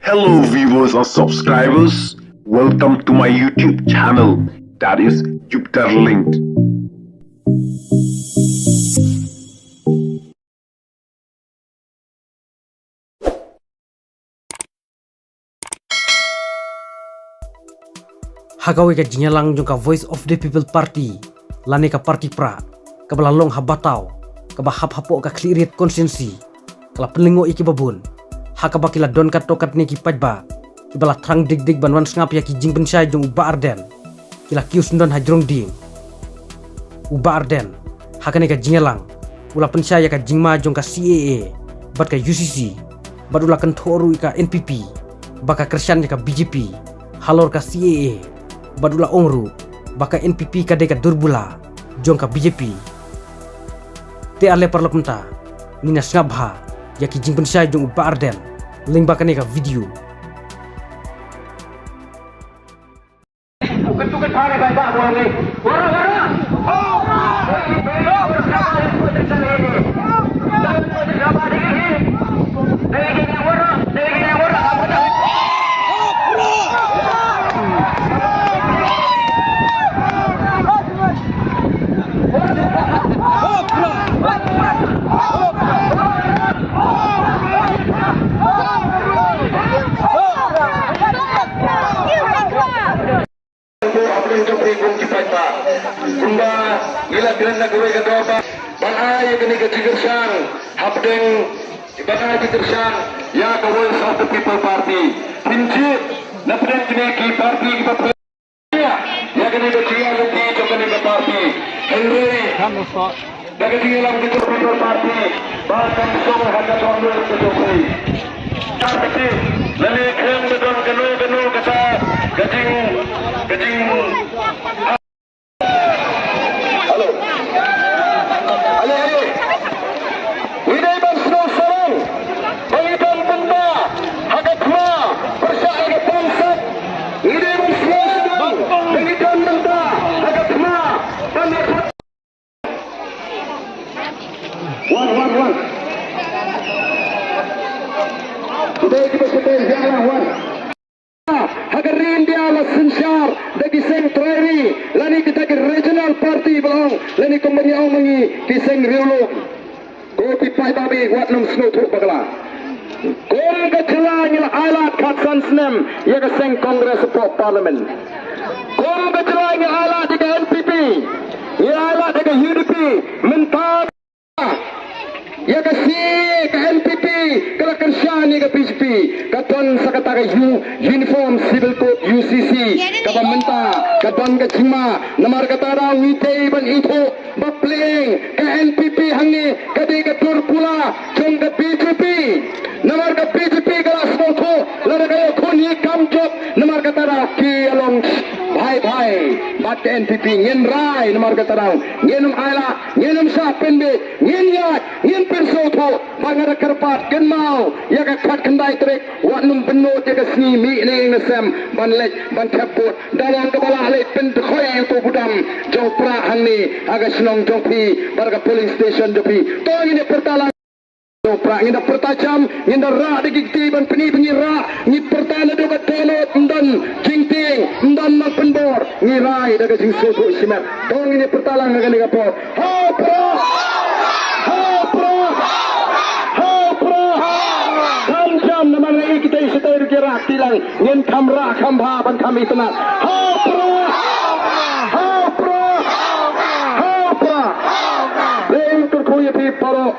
Hello viewers and subscribers, welcome to my YouTube channel, that is Jupiter Linked. Hagawi ka jinyalang jong ka Voice of the People Party, lani ka party pra, kabalalong habatao, kabahap-hapo ka klirit konsensi, kala pelingo iki babun, hakaba kila don ka tokat ni ki pajba, kibala trang dig-dig banwan ngap ya ki jing pensai jong uba arden, kila kius ndon hajrong ding. Uba arden, hakane ka jinyalang, ula pensai ya ka jingma jong ka CAA, bat ka UCC, bat ula kan thoru ka NPP, baka kersan ya ka BJP, halor ka CAA, badula ongru baka NPP kade ka durbula jong ka BJP te ale parlementa nina snabha yaki jing pensai jong uba arden ling baka ne ka video tugas hari bapak boleh ila bilang nak gawai kata apa banai kini kecigersang habdeng banai kecigersang ya the Voice of the People Party prinsip napdeng kini ki party kita ya kini kecigersang di jokani ke party Henry dah kecigersang di People Party bahkan semua harga doang ke Jokowi tapi lalu kena bedon kenu kata gajing Hagarin dia la sensyar dagi seng trairi lani kita ke regional party belong lani kompani au mangi kiseng riolo ko pipai babi wat num snow thuk bagla kom ka chila ngil alat khatsan snem ya ka seng congress of parliament kom ka chila ngil alat diga NPP ya alat diga UDP mentar ya ka si ka NPP kala kersyani ka PCP katon sakata ka uniform civil code UCC ka pamenta katon ka jima namar katara wite ban ito bapling ka NPP hangi kadi ka turpula jong ka PCP namar ka PCP kala smoto lara kayo kuni kamjok namar katara ki along bhai bat ka NPP ngin rai namar katara nginum ala nginum sa penbe ngin yat ngin persoto bangara karpat kenmau ya ka khat kendai trek wat num benot ya ka sni mi ne ngasam ban lek ban kaput dalam kepala lek pen khoi to budam jong pra hanni aga snong jong pi barga police station jopi to ini pertalang jong pra nginda pertajam nginda ra de gikti ban peni ra ni pertala do ka telot ndan jingting ndan mang penbor ni rai daga jing soto simet to ini pertalang ga ni kapot ha pro jam nama lagi kita istilah kira tilang ngin kamera kambha ban kami tenat ha pro leng tur khoye pi paro